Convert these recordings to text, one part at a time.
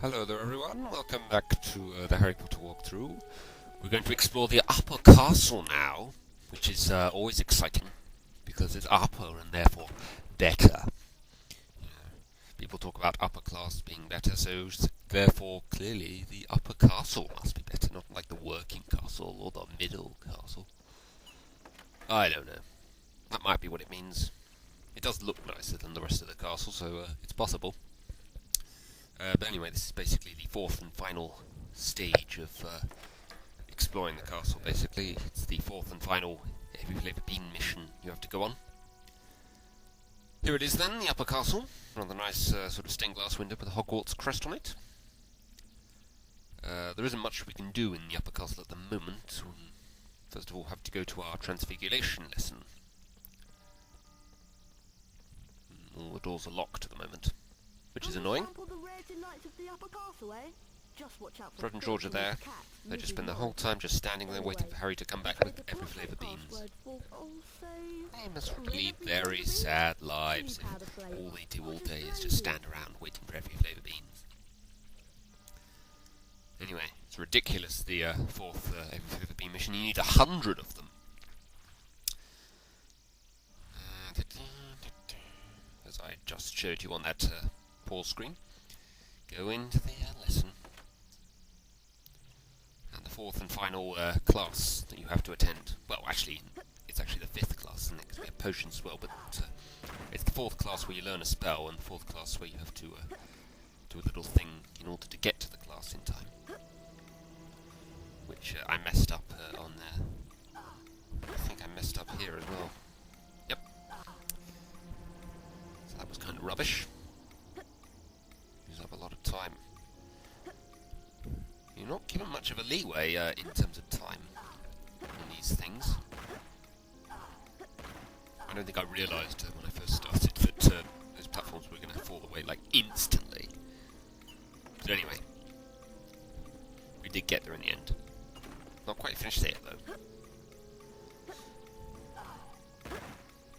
Hello there everyone, welcome back to the Harry Potter walkthrough. We're going to explore the upper castle now, which is always exciting, because it's upper and therefore better. People talk about upper class being better, so therefore clearly the upper castle must be better, not like the working castle or the middle castle. I don't know. That might be what it means. It does look nicer than the rest of the castle, so it's possible. But anyway, this is basically the fourth and final stage of exploring the castle, basically. It's the fourth and final Every Flavour Bean mission you have to go on. Here it is then, the upper castle. Rather nice sort of stained glass window with a Hogwarts crest on it. There isn't much we can do in the upper castle at the moment. First of all, have to go to our Transfiguration lesson. All the doors are locked at the moment, which is annoying. Fred and George are there. They just spend the whole time just standing there waiting for Harry to come back with Every Flavour Beans. They must lead very sad lives if all they do all day is just stand around waiting for Every Flavour Beans. Anyway, it's ridiculous, the fourth Every Flavour Bean mission. You need 100 of them. As I just showed you on that pause screen. Go into the lesson. And the fourth and final class that you have to attend. Well, actually, it's actually the fifth class, isn't it? Because we have potions as well, but it's the fourth class where you learn a spell, and the fourth class where you have to do a little thing in order to get to the class in time. Which I messed up on there. I think I messed up here as well. Yep. So that was kind of rubbish. Use up a lot of time. You're not given much of a leeway in terms of time on these things. I don't think I realised when I first started that those platforms were going to fall away like instantly. But anyway, we did get there in the end. Not quite finished yet though.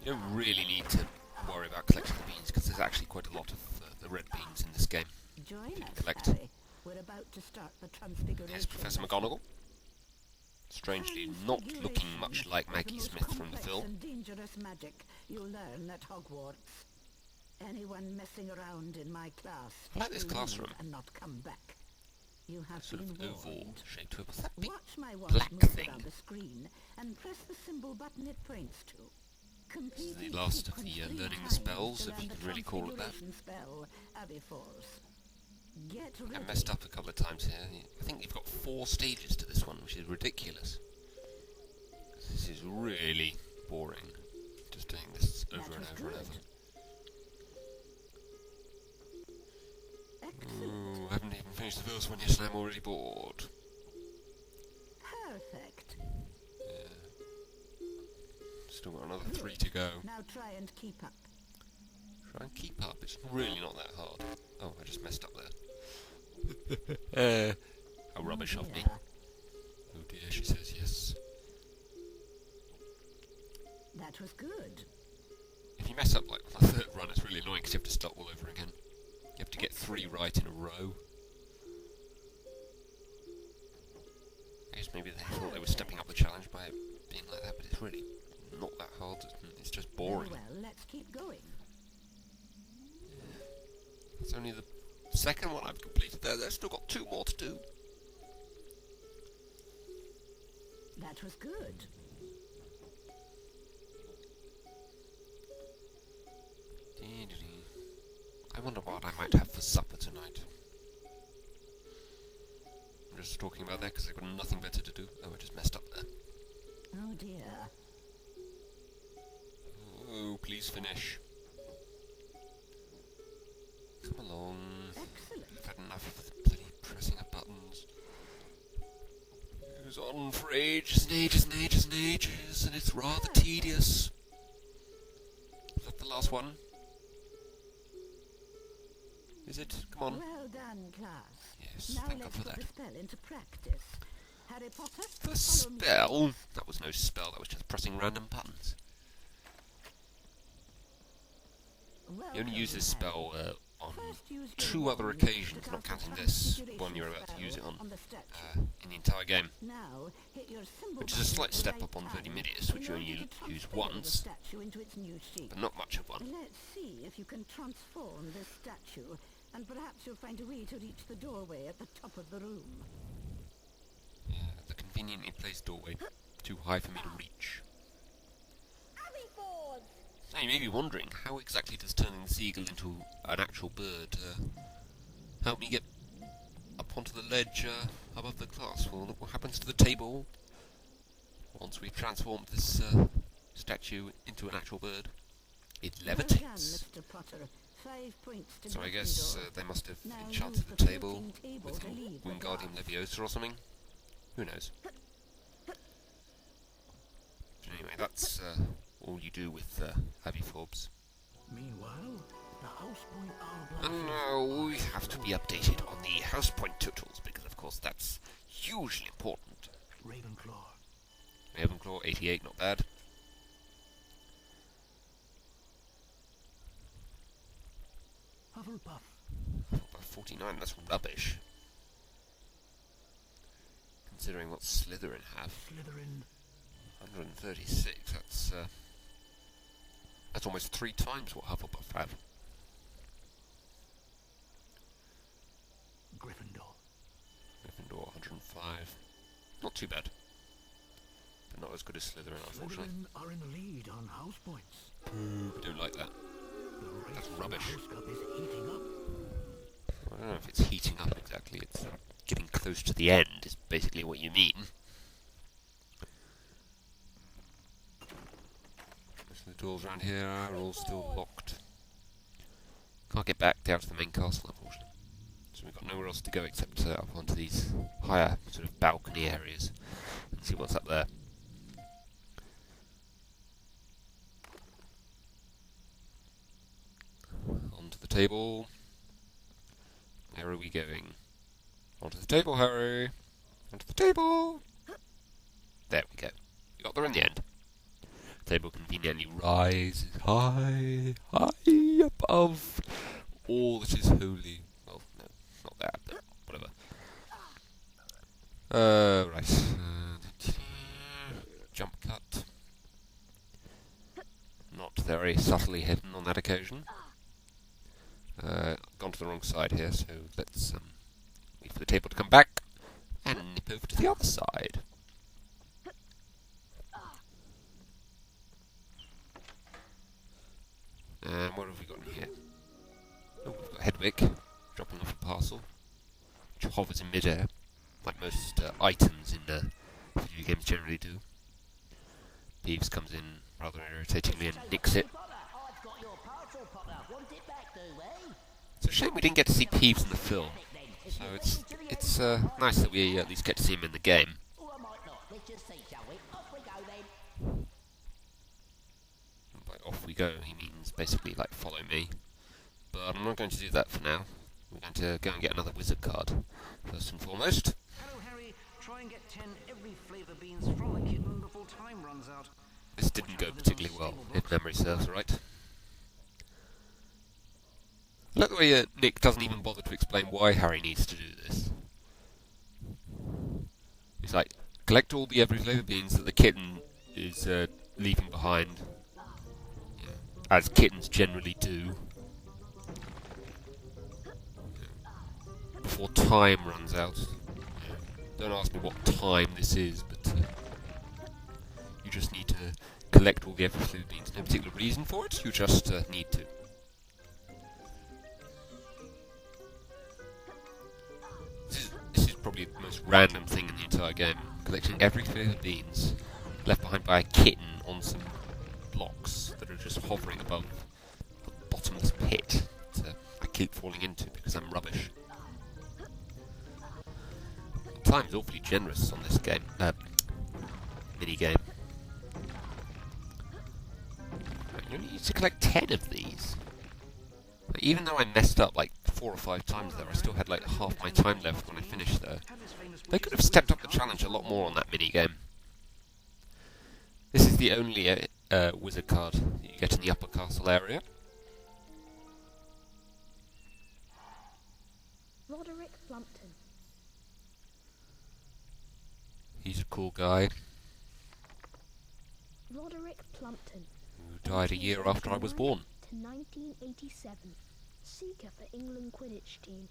You don't really need to worry about collecting the beans because there's actually quite a lot of the red beans in this game. Join You can us, collect. Harry. We're about to start the Transfiguration. Here's Professor McGonagall. Strangely not looking much like Maggie Smith from the film. And dangerous magic you learn at Hogwarts. Anyone messing around in my class, I like this will classroom. leave and not come back. You have Sort of been oval warned. shaped. What's that big Watch my wand black move thing? around the screen and press the symbol button it points to. This is the Complete last of sequence the 3 learning the times spells, to if learn you the can really call it that. Transfiguration spell, Abiforce. Get I ready. messed up a couple of times here. I think you've got 4 stages to this one, which is ridiculous. This is really boring. Just doing this over and That was over and good. over. Excellent. Ooh, I haven't even finished the first one yet and I'm already bored. Perfect. Still got another 3 to go. Now try and keep up. Try and keep up, it's really not that hard. Oh, I just messed up there. How rubbish of me. Oh dear, she says yes. That was good. If you mess up like on the third run, it's really annoying because you have to start all over again. You have to get 3 right in a row. I guess maybe they thought they were stepping up the challenge by being like that, but it's really not that hard. It's just boring. Very well, let's keep going. It's only the second one I've completed there. I've still got 2 more to do. That was good. I wonder what I might have for supper tonight. I'm just talking about that because I've got nothing better to do. Oh, I just messed up there. Oh dear. Oh, please finish. Come along. Excellent. I've had enough of the bloody pressing of buttons. It goes on for ages and ages and ages and ages, and it's rather tedious. Is that the last one? Is it? Come on. Well done, class. Yes, Now thank God let's for put that. the spell into practice. Harry Potter, The follow me. spell? That was no spell, that was just pressing random buttons. You only use this spell on First use your 2 other wand occasions, to not cast a counting this Transfiguration one you're about to spell use it on, the statue. in the entire game. Now, hit your symbol Which is a button slight at the step right up on time Vertimidius, which in you order only to use transfigure the once, statue into its new shape. but not much of one. Let's see if you can transform this statue, and perhaps you'll find a way to reach the doorway at the top of the room. Yeah, the conveniently placed doorway. Too high for me to reach. Now you may be wondering, how exactly does turning the seagull into an actual bird help me get up onto the ledge above the class? Well, look what happens to the table once we've transformed this statue into an actual bird. It levitates. Mr. Potter. 5 points to So I guess Gryffindor. they must have Now enchanted use the the table floating table with to leave the Wingardium class. Leviosa or something. Who knows? Anyway, that's all you do with Abiforbs. Meanwhile, the house point And now we have to be updated on the house point totals, because of course that's hugely important. Ravenclaw. Ravenclaw, 88, not bad. Hufflepuff. Hufflepuff, 49, that's rubbish. Considering what Slytherin have. Slytherin. 136, that's almost 3 times what Hufflepuff have. Gryffindor. Gryffindor, 105. Not too bad. But not as good as Slytherin, unfortunately. Slytherin are in the lead on house points. We don't like that. The race That's for the rubbish. House Cup is heating up. I don't know if it's heating up exactly, it's getting close to the end, is basically what you mean. Most of the doors around here are all still locked. Can't get back down to the main castle, unfortunately. So we've got nowhere else to go except up onto these higher sort of balcony areas and see what's up there. Onto the table. Where are we going? Onto the table, Harry! Onto the table! There we go. We got there in the end. The table conveniently rises high, high above all that is holy. Well, no, not that, but whatever. Right. Jump cut. Not very subtly hidden on that occasion. Gone to the wrong side here, so let's wait for the table to come back and nip over to the other side. And what have we got in here? Oh, we've got Hedwig dropping off a parcel, which hovers in midair, like most items in video games generally do. Peeves comes in rather irritatingly and nicks it. It's a shame we didn't get to see Peeves in the film, so it's nice that we at least get to see him in the game. And by off we go, he means basically like follow me. But I'm not going to do that for now. We're going to go and get another wizard card, first and foremost. Hello, Harry. Try and get 10 every flavour beans from the kitten before time runs out. This didn't go particularly well, if memory serves right. I like the way Nick doesn't even bother to explain why Harry needs to do this. He's like, collect all the every flavour beans that the kitten is leaving behind, as kittens generally do, before time runs out. Don't ask me what time this is, but you just need to collect all the every flavour beans. No particular reason for it, you just need to. This is probably the most random thing in the entire game. Collecting every flavour beans left behind by a kitten on some blocks that are just hovering above a bottomless pit that I keep falling into because I'm rubbish. Time's awfully generous on this game, mini-game. You only need to collect 10 of these. Like, even though I messed up like 4 or 5 times there, I still had like half my time left when I finished there. They could have stepped up the challenge a lot more on that mini-game. This is the only wizard card that you get in the upper castle area. Plumpton. He's a cool guy Roderick Plumpton. who died a year after I was born. To 1987. Seeker for England Quidditch team.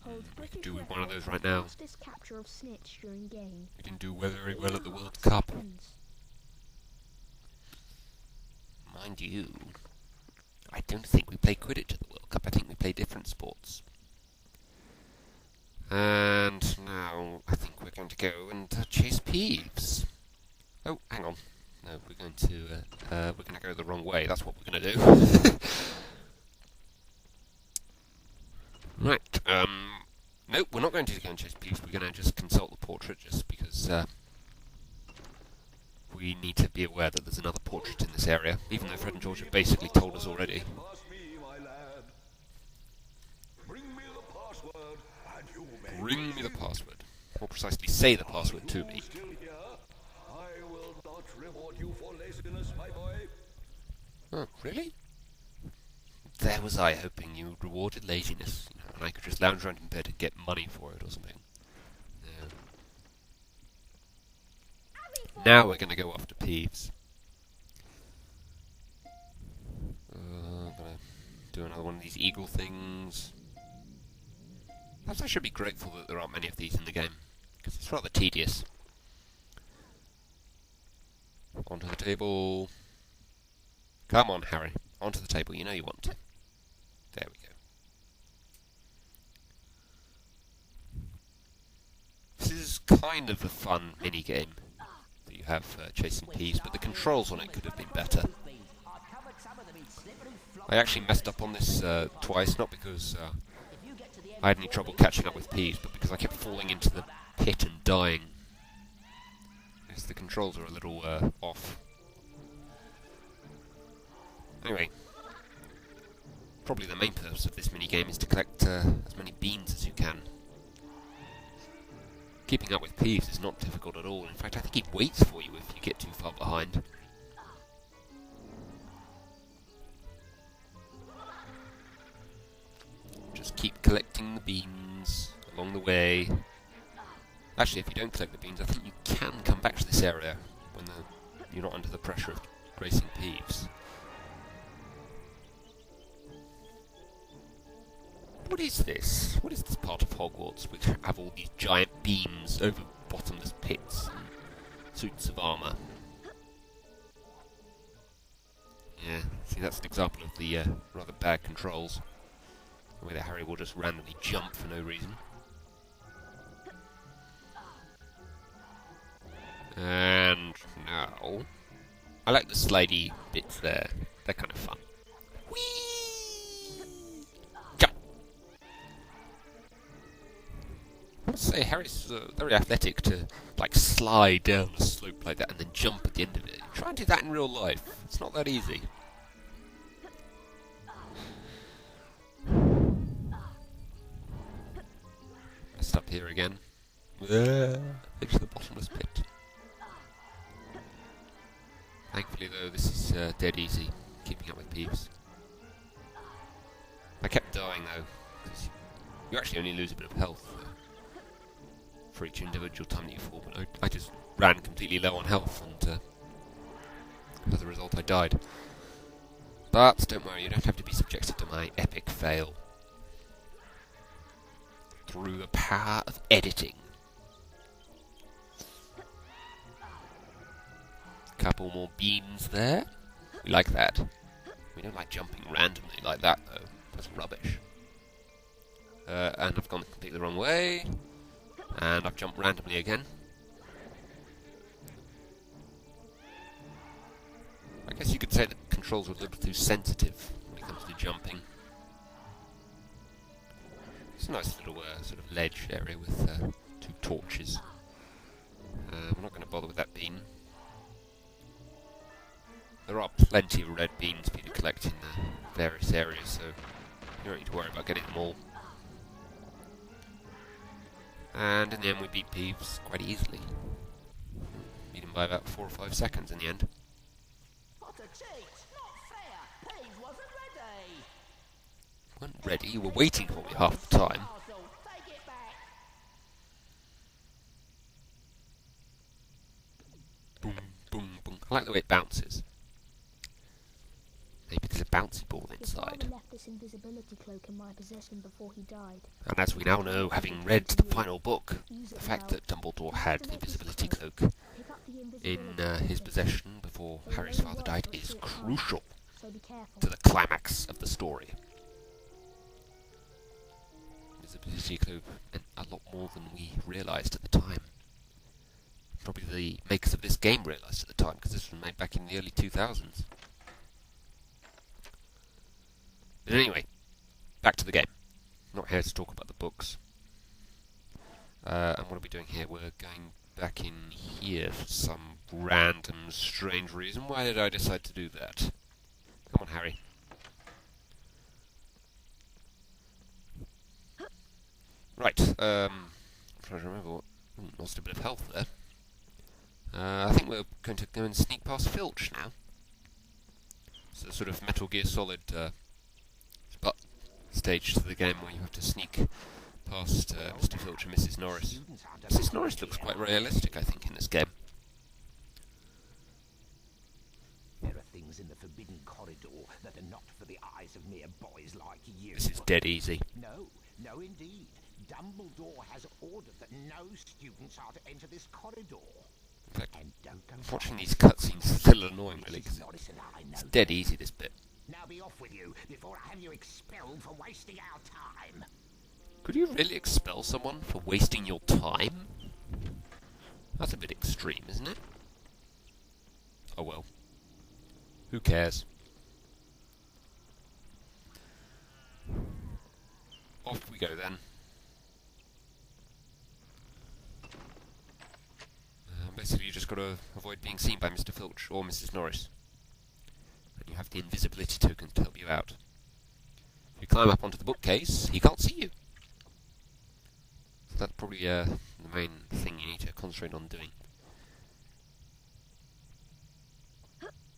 Holds We could British do with one of record those for right now. fastest capture of snitch during game. We didn't do very well at the World Cup. Mind you, I don't think we play Quidditch at the World Cup. I think we play different sports. And now I think we're going to go and chase Peeves. Oh, hang on. No, we're going to go the wrong way. That's what we're going to do. Right. Nope, we're not going to go and chase Peeves. We're going to just consult the portrait, just because we need to be aware that there's another portrait in this area, even though Fred and George have basically told us already. Bring me the password. More precisely, say the password to me. Oh, really? There was I hoping you rewarded laziness, and I could just lounge around in bed and get money for it or something. No. Now we're going to go after Peeves. I'm going to do another one of these eagle things. Perhaps I should be grateful that there aren't many of these in the game, because it's rather tedious. Onto the table. Come on, Harry. Onto the table. You know you want to. There we go. This is kind of a fun mini-game that you have chasing Peeves, but the controls on it could have been better. I actually messed up on this twice, not because I had any trouble catching up with Peeves, but because I kept falling into the pit and dying. Because the controls are a little off. Anyway, probably the main purpose of this mini-game is to collect as many beans as you can. Keeping up with Peeves is not difficult at all. In fact, I think he waits for you if you get too far behind. Just keep collecting the beans along the way. Actually, if you don't collect the beans, I think you can come back to this area when you're not under the pressure of racing Peeves. What is this? What is this part of Hogwarts which have all these giant beams over bottomless pits and suits of armour? Yeah, see, that's an example of the rather bad controls. The way that Harry will just randomly jump for no reason. And now, I like the slidey bits there. They're kind of fun. Whee! Jump! I must say, Harry's very athletic to like slide down a slope like that and then jump at the end of it. Try and do that in real life. It's not that easy. Messed up here again. Into the bottomless pit. Thankfully, though, this is dead easy, keeping up with Peeves. I kept dying, though, because you actually only lose a bit of health for each individual time that you fall, but I just ran completely low on health, and as a result I died. But don't worry, you don't have to be subjected to my epic fail. Through the power of editing. Couple more beans there. We like that. We don't like jumping randomly like that, though. That's rubbish. And I've gone completely the wrong way. And I've jumped randomly again. I guess you could say the controls were a little too sensitive when it comes to jumping. It's a nice little sort of ledge area with 2 torches. We're not going to bother with that bean. There are plenty of red beans for you to collect in various areas, so you don't need to worry about getting them all. And in the end we beat Peeves quite easily. Beat him by about 4 or 5 seconds in the end. What a cheat! Not fair! Peeves wasn't ready! Weren't ready, you were waiting for me half the time. Castle, take it back! like the way it bounces. Maybe there's a bouncy ball His father inside. left this invisibility cloak in my possession before he died. And as we now know, having read the final book, the fact that Dumbledore had the invisibility cloak Pick up the in invisibility his cloak. possession before It will Harry's only father work died for a is short time, crucial so be careful. to the climax of the story. Invisibility cloak meant a lot more than we realised at the time. Probably the makers of this game realised at the time, because this was made back in the early 2000s. But anyway, back to the game. Not here to talk about the books. And what are we doing here? We're going back in here for some random, strange reason. Why did I decide to do that? Come on, Harry. Right, I'm trying to remember what... lost a bit of health there. I think we're going to go and sneak past Filch now. It's a sort of Metal Gear Solid stage to the game where you have to sneak past Mr. Filch and Mrs. Norris. Mrs. Norris looks quite realistic, I think, in this game. There are things in the forbidden corridor that are not for the eyes of mere boys like you. This is dead easy. No indeed. Dumbledore has ordered that no students are to enter this corridor. In fact, And don't go watching these cutscenes is a little annoying, really, because Mrs. Norris and I know it's dead easy, this bit. Now be off with you before I have you expelled for wasting our time. Could you really expel someone for wasting your time? That's a bit extreme, isn't it? Oh well. Who cares? Off we go then. Basically you just got to avoid being seen by Mr. Filch or Mrs. Norris. And you have the invisibility token to help you out. If you climb up onto the bookcase, he can't see you. So that's probably the main thing you need to concentrate on doing.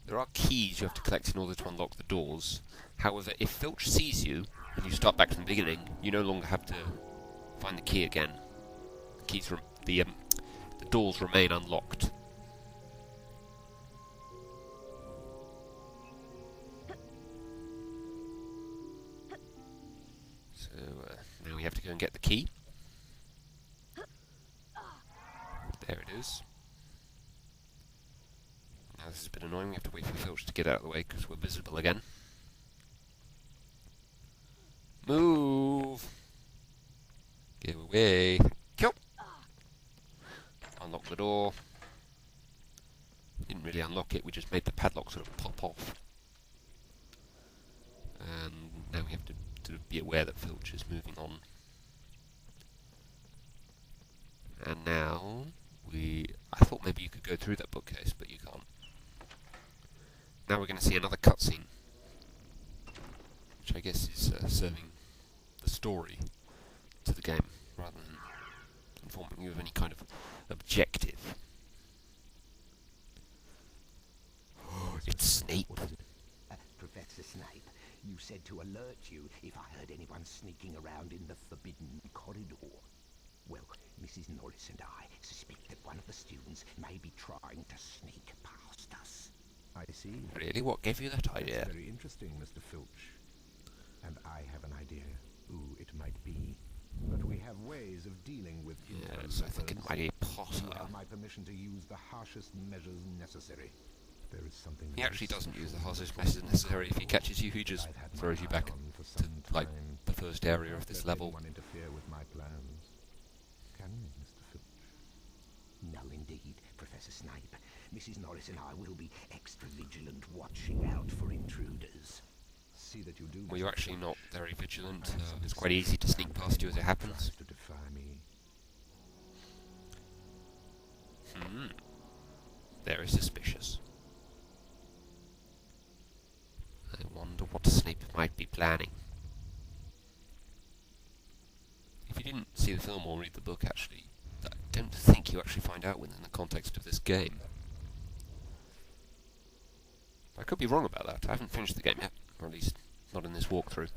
There are keys you have to collect in order to unlock the doors. However, if Filch sees you, and you start back from the beginning, you no longer have to find the key again. The doors remain unlocked. So, now we have to go and get the key. There it is. Now this is a bit annoying, we have to wait for Filch to get out of the way because we're visible again. Move! Get away! Kill! Unlock the door. Didn't really unlock it, we just made the padlock sort of pop off. And now we have to sort of be aware that Filch is moving on. And now I thought maybe you could go through that bookcase, but you can't. Now we're going to see another cutscene, which I guess is serving the story to the game, rather than informing you of any kind of objective. It's Snape. Professor Snape, you said to alert you if I heard anyone sneaking around in the forbidden corridor. Well, Mrs. Norris and I suspect that one of the students may be trying to sneak past us. I see. Really? What gave you that idea? That's very interesting, Mr. Filch. And I have an idea who it might be. But we have ways of dealing with Yes, I think it might be Potter. You have my permission to use the harshest measures necessary. There is something... He actually doesn't use the harshest measures necessary. If he catches you, he just throws you back to, like, the first area of this level. Anyone interfere with my plans? Can you, Mr. Filch? No, indeed, Professor Snape. Mrs. Norris and I will be extra vigilant, watching out for intruders. See that you do. Well, you're actually not very vigilant. It's quite easy to sneak past you as it happens. To defy me. Very suspicious. I wonder what Snape might be planning. If you didn't see the film or read the book, actually, I don't think you actually find out within the context of this game. I could be wrong about that. I haven't finished the game yet, or at least not in this walkthrough.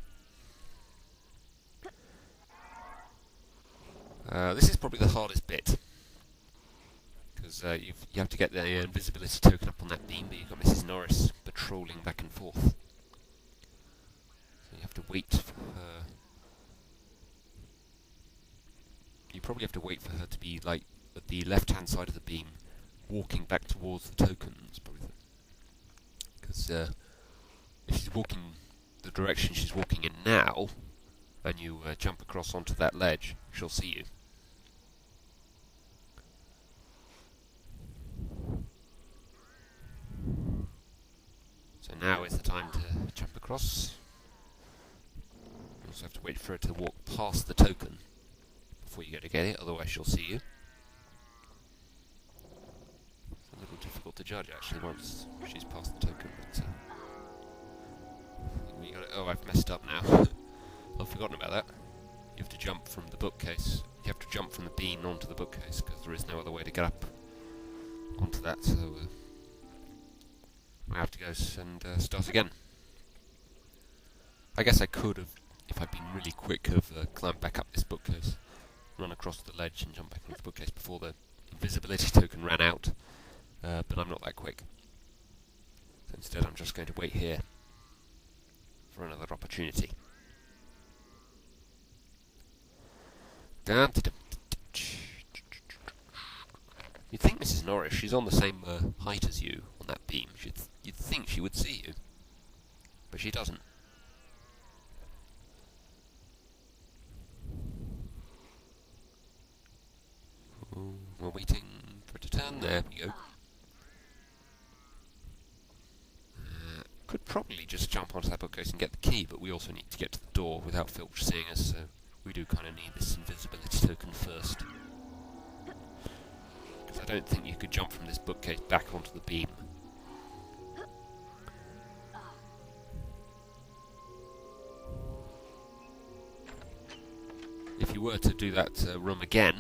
This is probably the hardest bit, because because you have to get the invisibility token up on that beam, but you've got Mrs. Norris patrolling back and forth. So you have to wait for her. You probably have to wait for her to be like at the left-hand side of the beam, walking back towards the tokens, probably. Because if she's walking the direction she's walking in now, and you jump across onto that ledge, she'll see you. So now is the time to jump across. You also have to wait for her to walk past the token before you go to get it, otherwise she'll see you. It's a little difficult to judge actually once she's past the token, but we got it. Oh, I've messed up now. I've forgotten about that. You have to jump from the bookcase. You have to jump from the beam onto the bookcase because there is no other way to get up onto that, so I have to go and start again. I guess I could have, if I'd been really quick, have climbed back up this bookcase, run across the ledge and jump back onto the bookcase before the invisibility token ran out, but I'm not that quick. So instead I'm just going to wait here for another opportunity. You'd think Mrs. Norris, she's on the same height as you on that beam. You'd think she would see you, but she doesn't. Ooh, we're waiting for it to turn. There we go. Could probably just jump onto that bookcase and get the key, but we also need to get to the door without Filch seeing us, so we do kind of need this invisibility token first. Because I don't think you could jump from this bookcase back onto the beam. If you were to do that room again,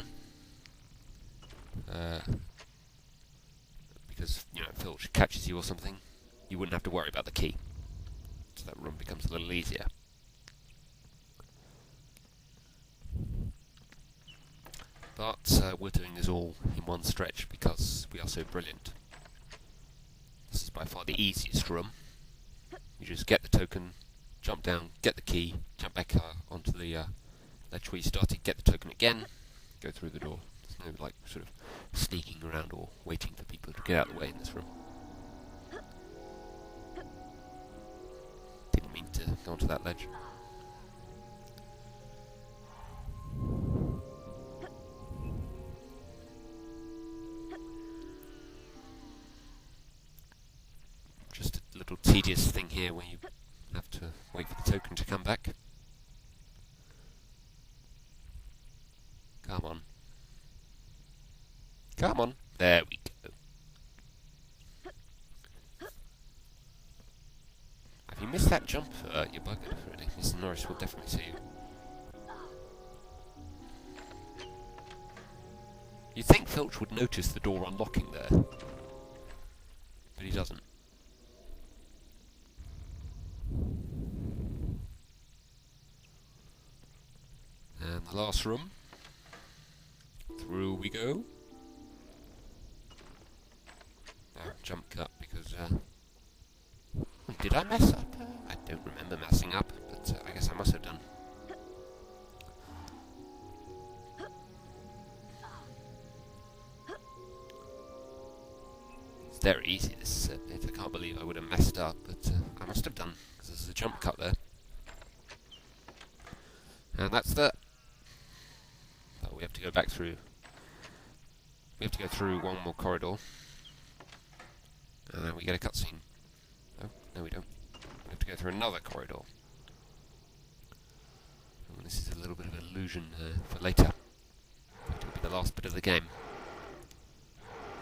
because, you know, Filch catches you or something, you wouldn't have to worry about the key. So that room becomes a little easier. But we're doing this all in one stretch because we are so brilliant. This is by far the easiest room. You just get the token, jump down, get the key, jump back onto the ledge where you started, get the token again, go through the door. There's no like sort of sneaking around or waiting for people to get out of the way in this room. Didn't mean to go onto that ledge. Just a little tedious thing here where you have to wait for the token to come back. Come on. Come on. There we go. If you missed that jump, you're buggered already. Mr. Norris will definitely see you. You'd think Filch would notice the door unlocking there, but he doesn't. And the last room. Through we go. Jump cut because did I mess up? I don't remember messing up, but I guess I must have done. It's very easy, this bit. I can't believe I would have messed up, but I must have done, because there's a jump cut there. And that's that. Oh, we have to go back through. We have to go through one more corridor. And then we get a cutscene. Oh, no we don't. We have to go through another corridor. And this is a little bit of an illusion for later. It will be the last bit of the game.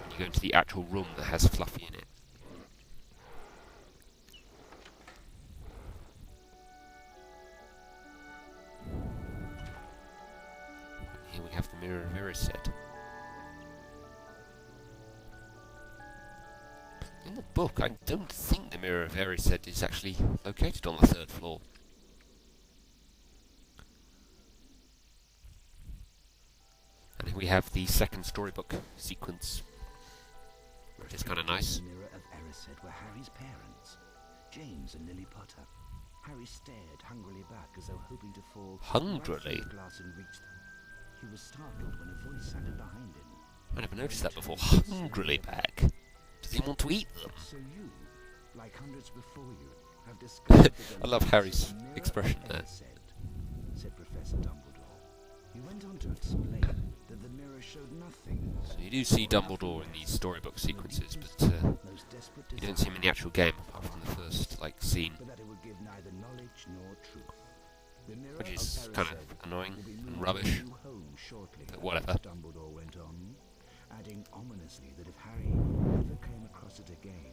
When you go into the actual room that has Fluffy in it. Here we have the Mirror of Erised. In the book, I don't think the Mirror of Erised is actually located on the 3rd floor. And here we have the second storybook sequence. which is kind of nice. The mirror of Erised were Harry's parents, James and Lily Potter. Harry stared hungrily back as though hoping to fall Hungrily? right through the glass and reach them. He was startled when a voice sounded behind him. I never noticed that before. Hungrily back. Does he want to eat them? So you, like hundreds before you, have discovered I love Harry's expression there. Said Professor Dumbledore. He went on to explain that the mirror showed nothing. So you do see Dumbledore in these storybook sequences, but Most desperate you don't see him in the actual game, apart from the first, scene, but that it would give neither knowledge nor truth. The mirror which of is kind of Erised annoying will be and moving rubbish. you home shortly. But whatever. Dumbledore went on, adding ominously that if Harry ever came across it again,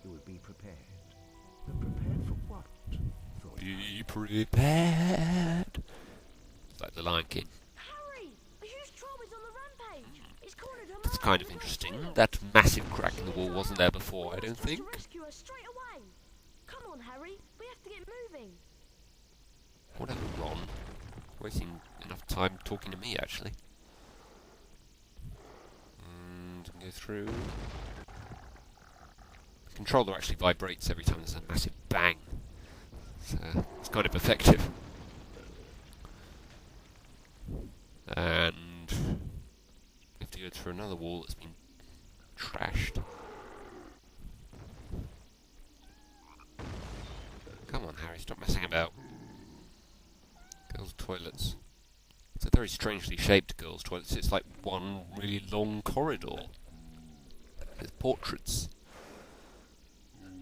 he would be prepared. But prepared for what? Thought Harry. Be prepared. It's like the Lion King. Harry! A huge troll is on the rampage! It's cornered her That's mum kind of with a interesting. tail. That massive crack in the wall wasn't there before, I don't Try to think. rescue her straight away! Come on, Harry! We have to get moving! Whatever, Ron. Wasting enough time talking to me, actually. And go through. The controller actually vibrates every time there's a massive bang. So it's kind of effective. And we have to go through another wall that's been trashed. Come on, Harry, stop messing about. Girls' toilets. It's a very strangely shaped girls' toilets. It's like one really long corridor with portraits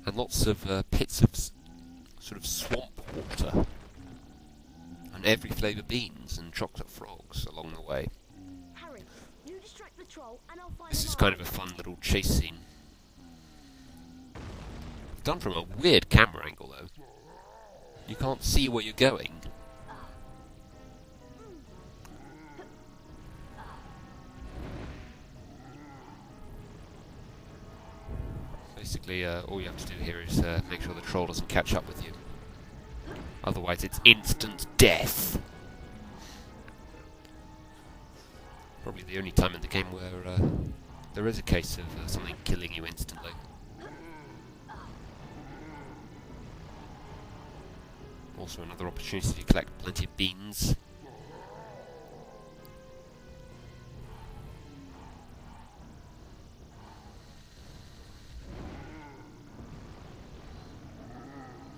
and lots of pits of sort of swamp water and every flavour beans and chocolate frogs along the way. Harry, you distract the troll and I'll find This the is mum. kind of a fun little chase scene. Done from a weird camera angle though. You can't see where you're going. Basically, all you have to do here is make sure the troll doesn't catch up with you. Otherwise, it's instant death. Probably the only time in the game where there is a case of something killing you instantly. Also, another opportunity to collect plenty of beans.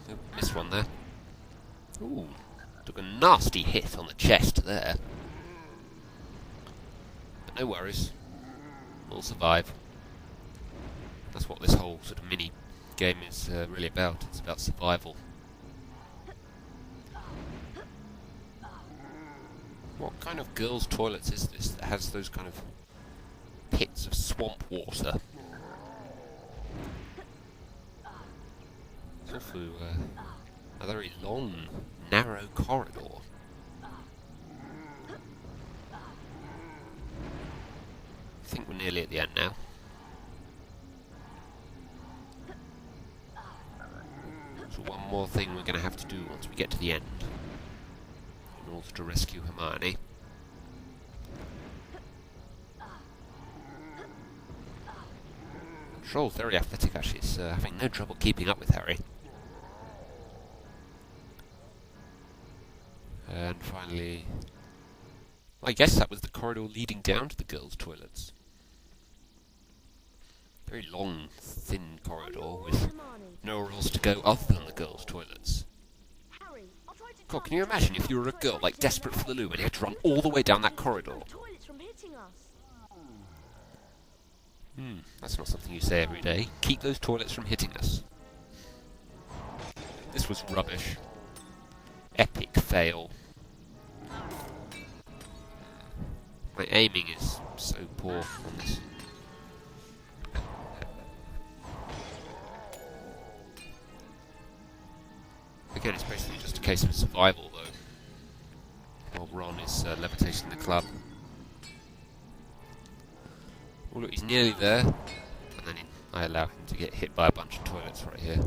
Oh, missed one there. Ooh, took a nasty hit on the chest there. But no worries, we'll survive. That's what this whole sort of mini game is really about. It's about survival. What kind of girls' toilets is this that has those kind of pits of swamp water? It's also a very long, narrow corridor. I think we're nearly at the end now. So one more thing we're going to have to do once we get to the end, in order to rescue Hermione. The troll's very athletic actually, it's having no trouble keeping up with Harry. And finally, I guess that was the corridor leading down to the girls' toilets. Very long, thin corridor with nowhere else to go other than the girls' toilets. Harry, I'll try to God, can you imagine if you were a girl, like, desperate for the loo, and you had to run all the way down that corridor? Toilets from hitting us. That's not something you say every day. Keep those toilets from hitting us. This was rubbish. Epic fail. My aiming is so poor on this. Again, it's basically just a case of survival, though. While Ron is levitating the club. Oh look, he's nearly there. And then I allow him to get hit by a bunch of toilets right here.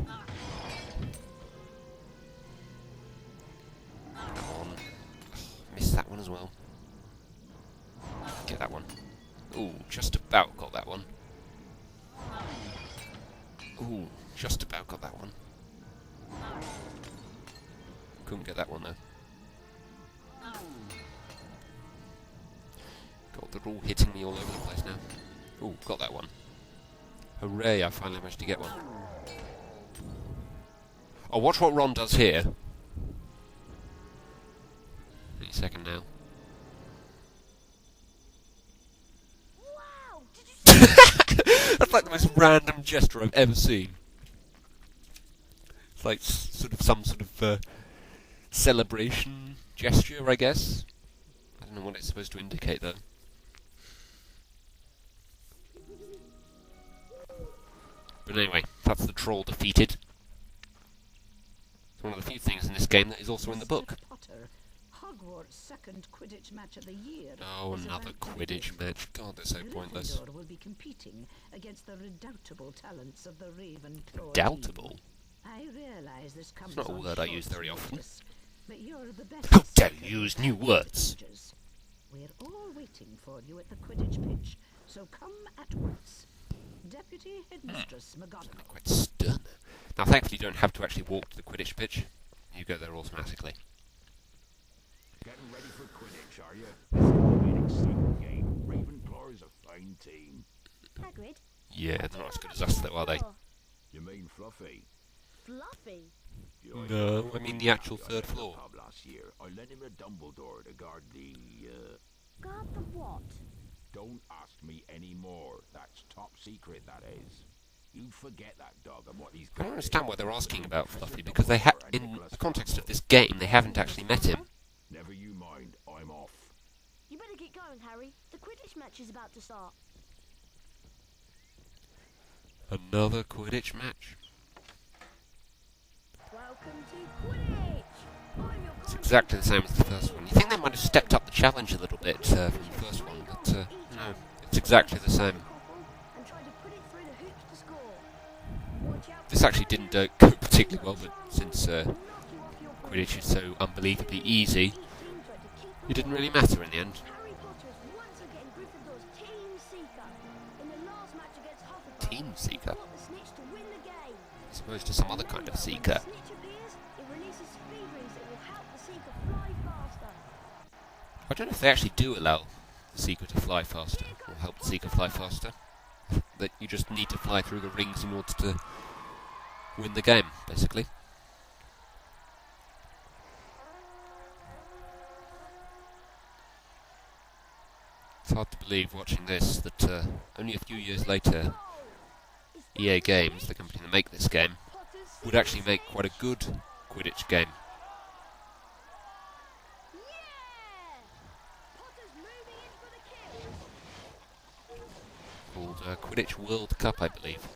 Come on. Missed that one as well. Get that one. Ooh, just about got that one. Ooh, just about got that one. Couldn't get that one though. God, they're all hitting me all over the place now. Ooh, got that one. Hooray, I finally managed to get one. Oh, watch what Ron does here. Any second now. Wow! Did you see That's like the most random gesture I've ever seen. It's like some sort of celebration gesture, I guess. I don't know what it's supposed to indicate though. But anyway, that's the troll defeated. It's one of the few things in this game that is also in the book. Mr. Potter, Hogwarts' second Quidditch match of the year. Oh, is another about to Quidditch begin. match. God, they're so pointless. Gryffindor will be competing against the redoubtable talents of the Ravenclaw. Doubtable? team. I realise this comes not a on word I short use very often. notice, but you're the best How dare seeker you use of new words? Quidditchers. We're all waiting for you at the Quidditch pitch, so come at once. Deputy Headmistress McGonagall. Quite stern. Now, thankfully, you don't have to actually walk to the Quidditch pitch. You go there automatically. Getting ready for Quidditch, are you? This is gonna be an exciting game. Ravenclaw is a fine team. Hagrid? Yeah, they're not as good as us, though, are they? You mean Fluffy? Fluffy? No, I mean the actual third floor. Pub last year, I lent him a Dumbledore to guard the. Guard the what? Don't ask me anymore. That's top secret, that is. You forget that dog and what he's. I don't understand why they're asking about Fluffy, because they in the context of this game, they haven't actually met him. Never you mind. I'm off. You better get going, Harry. The Quidditch match is about to start. Another Quidditch match. Welcome to Quidditch! I'm your It's exactly the same as the first one. You think they might have stepped up the challenge a little bit from the first one, but no, it's exactly the same. and try to put it through the hoops to score. Watch out This actually didn't go particularly well, but since Quidditch is so unbelievably easy, it didn't really matter in the end. Harry Potter is once again Gryffindor's team seeker. In the last match against Hufflepuff, Team Seeker? he got the snitch to win the game. As opposed to some other kind of seeker. When the snitch appears, it releases speed rings that will help the seeker fly faster. I don't know if they actually do allow the seeker to fly faster, or help the seeker fly faster. That you just need to fly through the rings in order to win the game, basically. It's hard to believe watching this that only a few years later, EA Games, the company that make this game, would actually make quite a good Quidditch game. Yeah! Potter's moving in for the kill. Called Quidditch World Cup, I believe.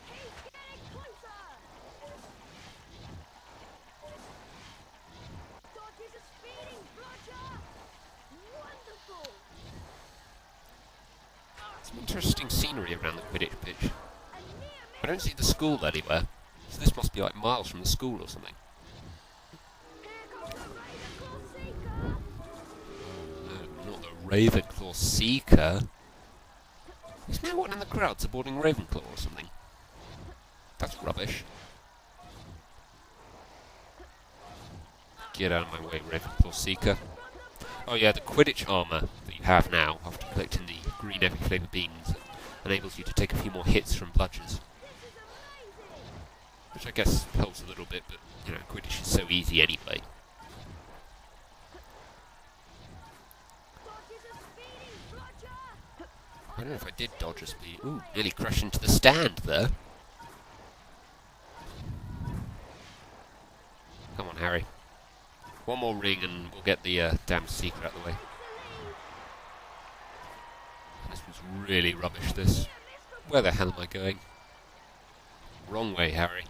He's getting closer! Dodges a speeding bludger! Wonderful! Some interesting scenery around the Quidditch pitch. A near I don't see the school anywhere, so this must be like miles from the school or something. Here comes the Ravenclaw Seeker! No, not the Ravenclaw Seeker. Is no one in the crowd supporting Ravenclaw or something? That's rubbish. Get out of my way, Ravenclaw Seeker. Oh yeah, the Quidditch armour that you have now, after collecting the green every flavour beans, enables you to take a few more hits from bludgers. Which I guess helps a little bit, but, you know, Quidditch is so easy anyway. Dodges a speeding bludger! I don't know if I did dodge a speed. Ooh, nearly crashed into the stand there. Come on, Harry. One more ring and we'll get the damn secret out of the way. This was really rubbish, this. Where the hell am I going? Wrong way, Harry.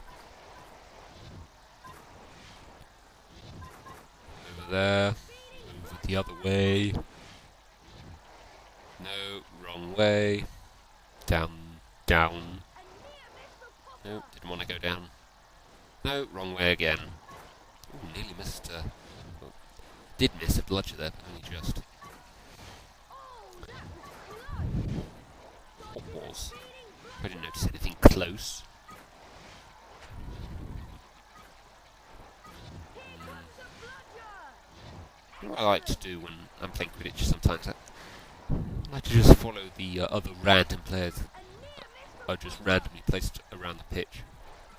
Over there. Over the other way. No, wrong way. Down, down. No, didn't want to go down. No, wrong way again. Ooh, nearly missed. Well, did miss a bludger there, but only just. What was? I didn't notice anything close. What I like to do when I'm playing Quidditch sometimes, I like to just follow the other random players that are just randomly placed around the pitch.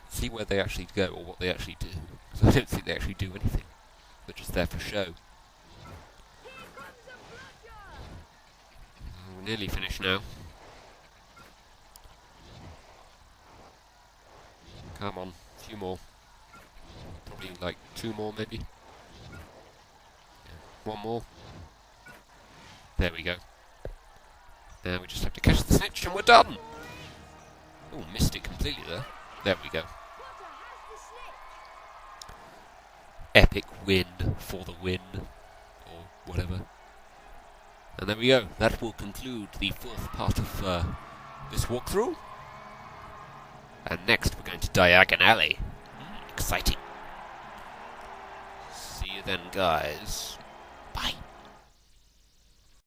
See where they actually go or what they actually do. Because I don't think they actually do anything. They're just there for show. We're nearly finished now. Come on, a few more. Probably like 2 more maybe. Yeah, 1 more. There we go. Now we just have to catch the snitch and we're done! Oh, missed it completely there. There we go. Epic win for the win. Or whatever. And there we go. That will conclude the 4th part of this walkthrough. And next we're going to Diagon Alley. Exciting. See you then, guys.